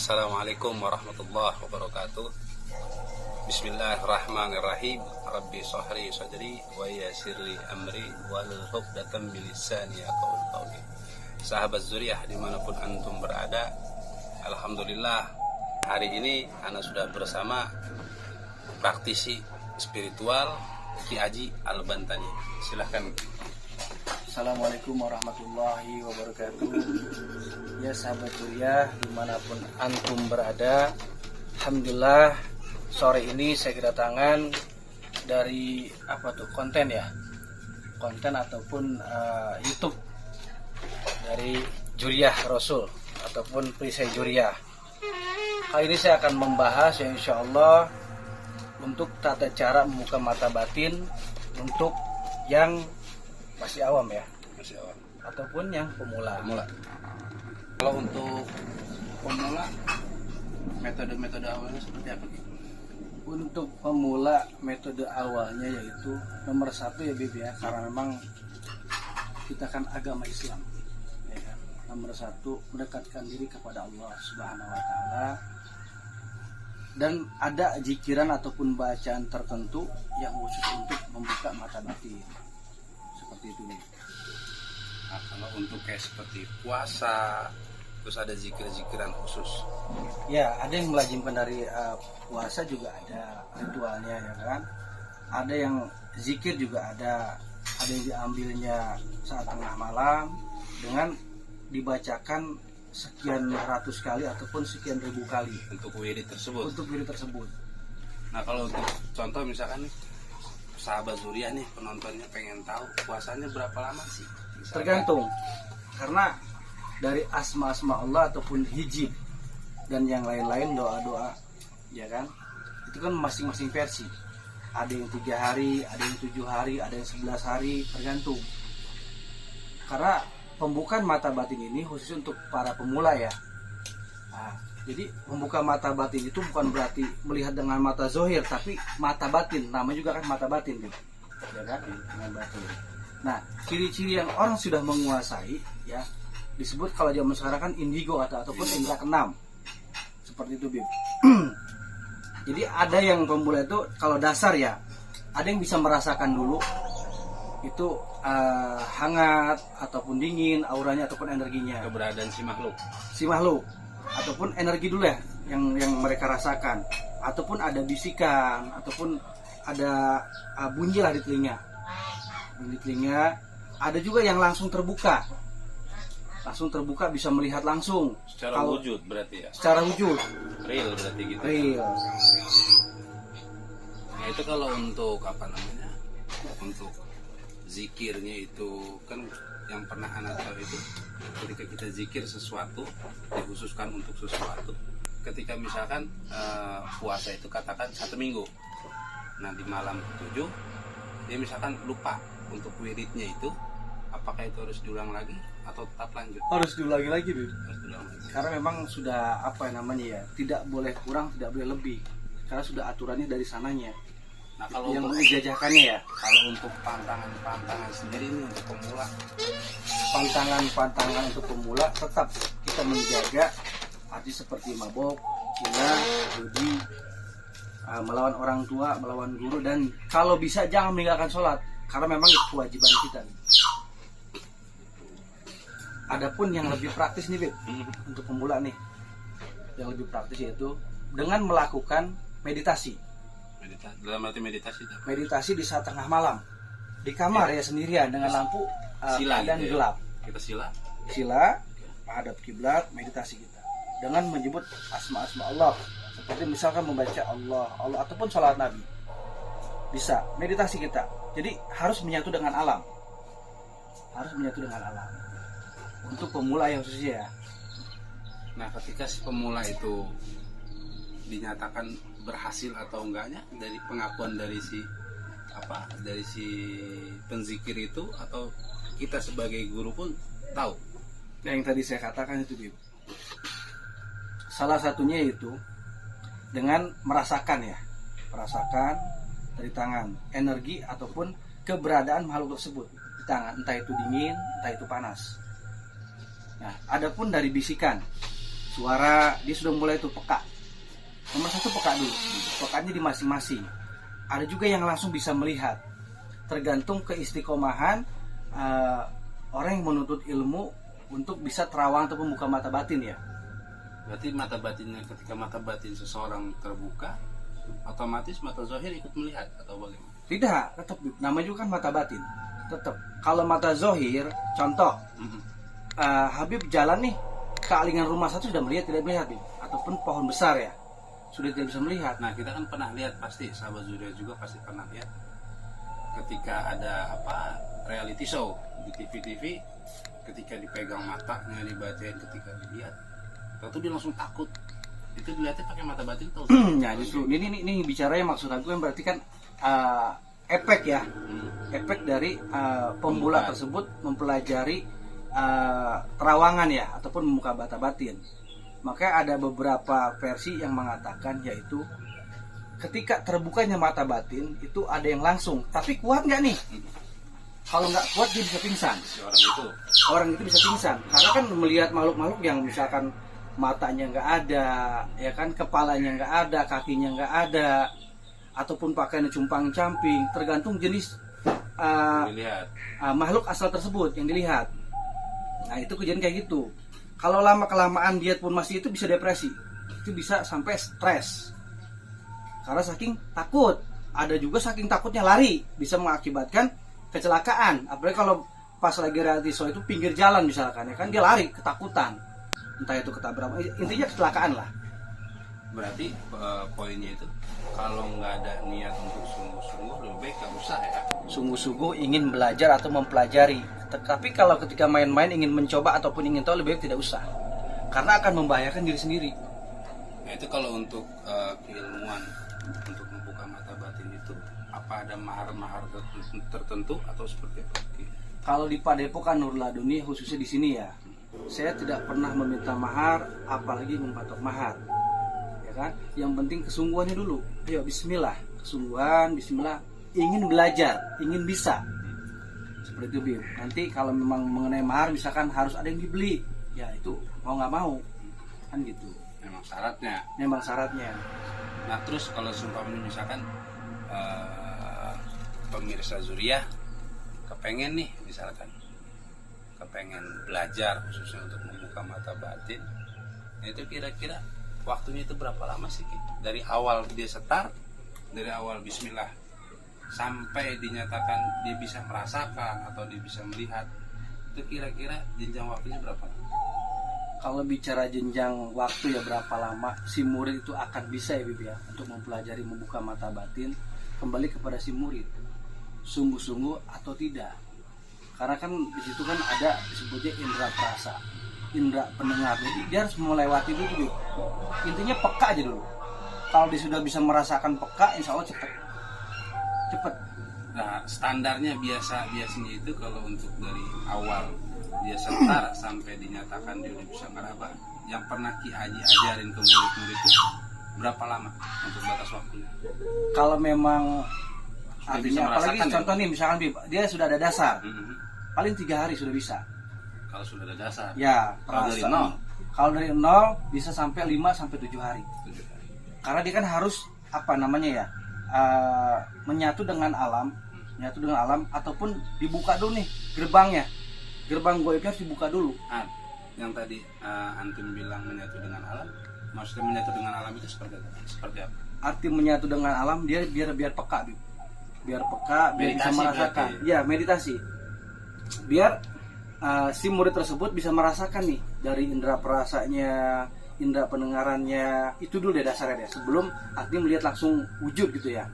Assalamualaikum warahmatullahi wabarakatuh. Bismillahirrahmanirrahim. Rabbi shrah sadri wa yassir li amri wahlul 'uqdatam min lisani yafqahu qawli. Sahabat Zuriyah dimanapun antum berada, alhamdulillah hari ini ana sudah bersama praktisi spiritual Ki Haji Al-Bantani. Silahkan. Assalamualaikum warahmatullahi wabarakatuh. Ya sahabat Zuriyah dimanapun antum berada, alhamdulillah sore ini saya kedatangan dari konten ataupun YouTube dari Zuriyah Rasul ataupun perisai Zuriyah. Kali ini saya akan membahas ya insya Allah untuk tata cara membuka mata batin untuk yang masih awam ataupun yang pemula. Kalau untuk pemula metode awalnya seperti apa? Untuk pemula metode awalnya yaitu nomor satu ya Bib ya, karena memang kita kan agama Islam ya kan? Nomor satu mendekatkan diri kepada Allah Subhanahu Wa Taala, dan ada zikiran ataupun bacaan tertentu yang khusus untuk membuka mata batin. Seperti itu nih. Nah, kalau untuk kayak seperti puasa, terus ada zikir-zikiran khusus. Ya, ada yang melazimkan dari puasa juga ada ritualnya ya kan. Ada yang zikir juga ada yang diambilnya saat tengah malam dengan dibacakan sekian ratus kali ataupun sekian ribu kali Untuk wirid tersebut. Nah, kalau untuk contoh misalkan nih, sahabat Zuriyah nih penontonnya pengen tahu puasanya berapa lama sih? Misalkan. Tergantung, karena dari asma-asma Allah ataupun hijib dan yang lain-lain doa-doa ya kan, itu kan masing-masing versi. Ada yang 3 hari, ada yang 7 hari, ada yang 11 hari, tergantung. Karena pembukaan mata batin ini khusus untuk para pemula ya. Nah, jadi membuka mata batin itu bukan berarti melihat dengan mata zohir, tapi mata batin, namanya juga kan mata batin gitu. Ya kan? Dengan batin. Nah, ciri-ciri yang orang sudah menguasai ya disebut kalau zaman sekarang kan indigo ataupun indra keenam. Seperti itu, Bib. Jadi ada yang pemula itu kalau dasar ya, ada yang bisa merasakan dulu itu hangat ataupun dingin auranya ataupun energinya, Keberadaan si makhluk ataupun energi dulu ya yang mereka rasakan, ataupun ada bisikan ataupun ada bunyi lah di telinga. Ada juga yang langsung terbuka bisa melihat langsung secara wujud berarti ya. Secara wujud Real berarti gitu. real. Nah, itu kalau untuk untuk zikirnya itu kan yang pernah anak tahu itu, ketika kita zikir sesuatu dikhususkan untuk sesuatu. Ketika misalkan puasa itu katakan 1 minggu, nah di malam 7 dia misalkan lupa untuk wiridnya itu, apakah itu harus diulang lagi atau tetap lanjut? Harus diulangi lagi, Bib. Harus diulang lagi. Karena memang sudah tidak boleh kurang, tidak boleh lebih, karena sudah aturannya dari sananya Nah, kalau yang untuk menjajahkannya ya. kalau untuk pantangan sendiri ini untuk pemula, Pantangan untuk pemula tetap kita menjaga arti seperti mabok, zina, judi, melawan orang tua, melawan guru, dan kalau bisa jangan meninggalkan sholat karena memang itu kewajiban kita. Adapun yang lebih praktis nih, Bib, untuk pemula nih, yang lebih praktis yaitu dengan melakukan meditasi. Dalam arti meditasi itu Meditasi di saat tengah malam di kamar ya sendirian dengan lampu sila dan gitu ya? gelap. Kita Sila menghadap kiblat, meditasi kita dengan menyebut asma-asma Allah, seperti misalkan membaca Allah ataupun sholat Nabi. Bisa meditasi kita. Jadi harus menyatu dengan alam. Untuk pemula yang khususnya ya. Nah, ketika si pemula itu dinyatakan berhasil atau enggaknya dari pengakuan dari si penzikir itu, atau kita sebagai guru pun tahu. Yang tadi saya katakan itu, Bib. Salah satunya itu dengan merasakan dari tangan energi ataupun keberadaan makhluk tersebut di tangan, entah itu dingin, entah itu panas. Nah, adapun dari bisikan suara, dia sudah mulai tuh peka. Nomor satu peka dulu, pekanya di masing-masing. Ada juga yang langsung bisa melihat, tergantung keistiqomahan orang yang menuntut ilmu untuk bisa terawang atau membuka mata batin ya. Berarti mata batinnya, ketika mata batin seseorang terbuka, otomatis mata zahir ikut melihat atau bagaimana? Tidak, tetap namanya juga kan mata batin. Tetap kalau mata zahir, contoh Habib jalan nih ke alingan rumah satu sudah melihat tidak melihat Bib? Ataupun pohon besar ya sudah tidak bisa melihat. Nah kita kan pernah lihat, pasti sahabat Zuriat juga pasti pernah lihat ketika ada reality show di TV-TV, ketika dipegang matanya, dibacain, ketika dilihat, tentu dia langsung takut. Itu dilihatnya pakai mata batin tuh. Ya justru ini bicaranya maksud aku kan berarti kan efek ya, efek dari pemula tersebut mempelajari terawangan ya ataupun membuka mata batin. Maka ada beberapa versi yang mengatakan yaitu ketika terbukanya mata batin itu ada yang langsung, tapi kuat nggak nih? Kalau nggak kuat dia bisa pingsan. Orang itu bisa pingsan karena kan melihat makhluk-makhluk yang misalkan matanya nggak ada, ya kan, kepalanya nggak ada, kakinya nggak ada, ataupun pakaiannya compang-camping, tergantung jenis makhluk asal tersebut yang dilihat. Nah itu kejadian kayak gitu. Kalau lama kelamaan dia pun masih itu bisa depresi, itu bisa sampai stres karena saking takut. Ada juga saking takutnya lari bisa mengakibatkan kecelakaan. Apalagi kalau pas lagi reality show itu pinggir jalan misalkan, ya kan dia lari ketakutan, entah itu ketabrak, intinya kecelakaan lah. Berarti poinnya itu kalau nggak ada niat untuk sungguh-sungguh lebih baik nggak usah ya. Sungguh-sungguh ingin belajar atau mempelajari. Tapi kalau ketika main-main ingin mencoba ataupun ingin tahu lebih baik tidak usah, karena akan membahayakan diri sendiri. Nah itu kalau untuk keilmuan untuk membuka mata batin itu apa ada mahar-mahar tertentu atau seperti apa? Kalau di Padepokan Nurul Laduni khususnya di sini ya, saya tidak pernah meminta mahar, apalagi mematok mahar. Ya kan? Yang penting kesungguhannya dulu. Ayo bismillah, kesungguhan, bismillah, ingin belajar, ingin bisa. Seperti itu Bim. Nanti kalau memang mengenai mahar misalkan harus ada yang dibeli, ya itu mau nggak mau kan gitu. Memang syaratnya. Memang syaratnya. Nah terus kalau seumpamanya misalkan pemirsa Zuriat kepengen nih, misalkan kepengen belajar khususnya untuk membuka mata batin, nah itu kira-kira waktunya itu berapa lama sih gitu? Dari awal dia start, dari awal bismillah sampai dinyatakan dia bisa merasakan atau dia bisa melihat, itu kira-kira jenjang waktunya berapa lama? Kalau bicara jenjang waktu ya berapa lama si murid itu akan bisa ya Bib ya untuk mempelajari membuka mata batin, kembali kepada si murid sungguh-sungguh atau tidak. Karena kan di situ kan ada disebutnya indera perasa, indera pendengar. Jadi dia harus melewati dulu Bib. Intinya peka aja dulu. Kalau dia sudah bisa merasakan peka, insya Allah cepet. Nah standarnya biasanya itu kalau untuk dari awal dia setar sampai dinyatakan dia udah bisa ngeraba, yang pernah Ki Haji ajarin ke murid-murid itu berapa lama untuk batas waktunya? Kalau memang sudah artinya apalagi contoh nih misalkan Bib, dia sudah ada dasar, paling 3 hari sudah bisa. Kalau sudah ada dasar Ya, kalau dari nol? Kalau dari 0 bisa sampai 5 sampai 7 hari. Karena dia kan harus apa namanya ya? Menyatu dengan alam, ataupun dibuka dulu nih gerbangnya. Gerbang goibnya harus dibuka dulu. Yang tadi antum bilang menyatu dengan alam, maksudnya menyatu dengan alam itu seperti apa? Arti menyatu dengan alam dia biar peka, biar peka, biar bisa merasakan. Ya, meditasi. Biar si murid tersebut bisa merasakan nih dari indera perasanya, indera pendengarannya, itu dulu deh dasarnya deh. Sebelum artinya melihat langsung wujud gitu ya.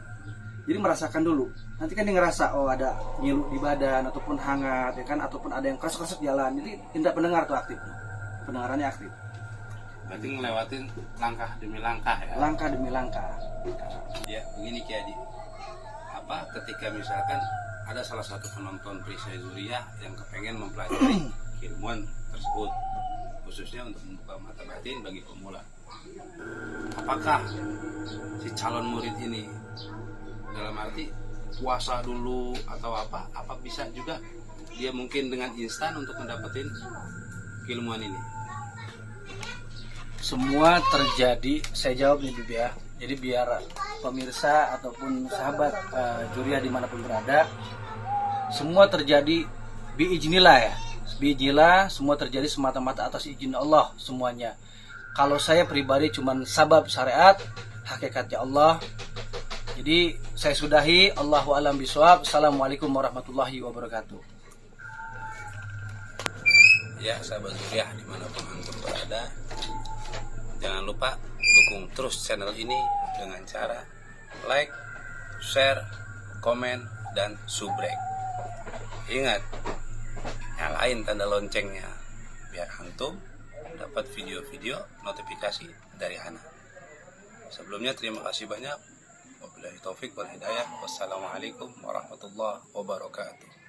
Jadi merasakan dulu. Nanti kan dia ngerasa oh ada nyilu di badan ataupun hangat ya kan, ataupun ada yang kresek-kresek jalan. Jadi indera pendengar tuh aktif. Pendengarannya aktif. Berarti ngelewatin langkah demi langkah ya. Langkah demi langkah. Ya, begini Ki Haji. Ketika misalkan ada salah satu penonton Perisai Zuriat yang kepengen mempelajari keilmuan tersebut, khususnya untuk membuka mata batin bagi pemula. Apakah si calon murid ini dalam arti puasa dulu atau apa bisa juga dia mungkin dengan instan untuk mendapatkan keilmuan ini? semua terjadi, saya jawab nih Bib ya. Jadi biar pemirsa ataupun sahabat Juriah dimanapun berada, semua terjadi biiznillah ya. Biiznillah, semua terjadi semata-mata atas izin Allah semuanya. Kalau saya pribadi cuman sabab syariat, hakikatnya Allah. Jadi saya sudahi. Allahu a'lam bishawab. Assalamualaikum warahmatullahi wabarakatuh. Ya, sahabat Juriah dimanapun antum berada, jangan lupa dukung terus channel ini dengan cara like, share, komen, dan subrek. Ingat, nyalain tanda loncengnya biar antum dapat video-video notifikasi dari Ana. Sebelumnya terima kasih banyak. Wabillahi taufik wal hidayah. Wassalamualaikum warahmatullahi wabarakatuh.